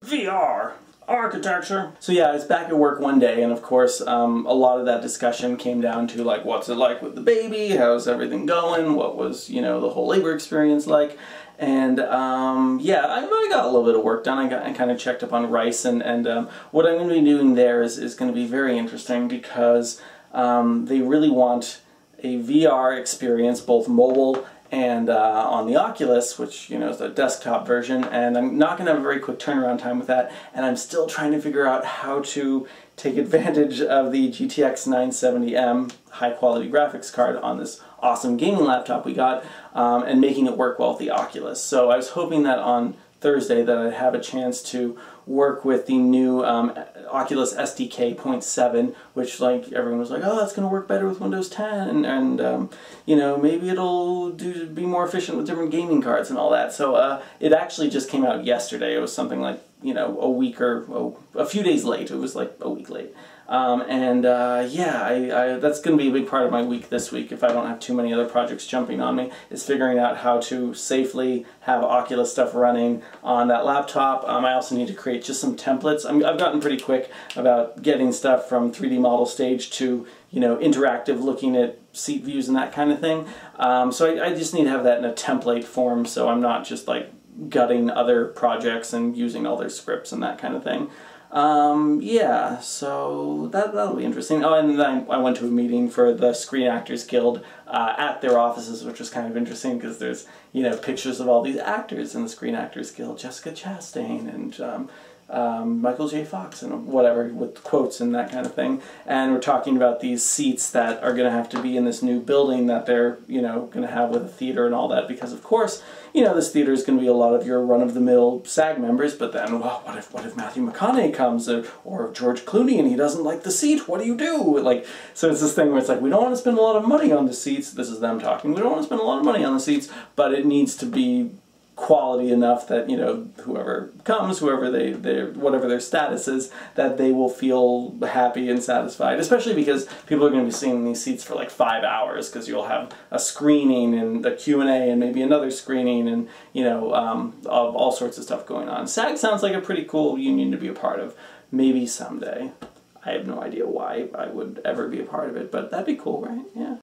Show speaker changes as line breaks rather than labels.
VR Architecture. So yeah, I was back at work one day, and of course a lot of that discussion came down to like, what's it like with the baby, how's everything going, what was, you know, the whole labor experience like. And yeah, I got a little bit of work done. I kind of checked up on Rice, and what I'm going to be doing there is going to be very interesting, because they really want a VR experience, both mobile and on the Oculus, which, you know, is the desktop version, and I'm not going to have a very quick turnaround time with that, and I'm still trying to figure out how to take advantage of the GTX 970M high-quality graphics card on this awesome gaming laptop we got, and making it work well with the Oculus. So I was hoping that on Thursday that I'd have a chance to work with the new Oculus SDK 0.7, which, like, everyone was like, oh, it's going to work better with Windows 10, and you know, maybe it'll be more efficient with different gaming cards and all that. So it actually just came out yesterday. It was something like, you know, a week or a few days late. It was like a week late. Yeah, that's going to be a big part of my week this week, if I don't have too many other projects jumping on me, is figuring out how to safely have Oculus stuff running on that laptop. I also need to create just some templates. I've gotten pretty quick about getting stuff from 3D model stage to, you know, interactive, looking at seat views and that kind of thing. So I just need to have that in a template form, so I'm not just like gutting other projects and using all their scripts and that kind of thing. Yeah, so that'll be interesting. Oh, and then I went to a meeting for the Screen Actors Guild at their offices, which was kind of interesting, because there's, you know, pictures of all these actors in the Screen Actors Guild, Jessica Chastain and Michael J. Fox and whatever, with quotes and that kind of thing. And we're talking about these seats that are going to have to be in this new building that they're, you know, going to have with a theater and all that, because of course, you know, this theater is going to be a lot of your run-of-the-mill SAG members, but then, well, what if Matthew McConaughey comes, or George Clooney, and he doesn't like the seat? What do you do? Like, so it's this thing where it's like, we don't want to spend a lot of money on the seats. This is them talking. We don't want to spend a lot of money on the seats, but it needs to be quality enough that, you know, whoever comes, whoever whatever their status is, that they will feel happy and satisfied, especially because people are going to be sitting in these seats for like 5 hours, because you'll have a screening and a Q&A and maybe another screening, and, you know, of all sorts of stuff going on. SAG sounds like a pretty cool union to be a part of. Maybe someday. I have no idea why I would ever be a part of it, but that'd be cool, right? Yeah.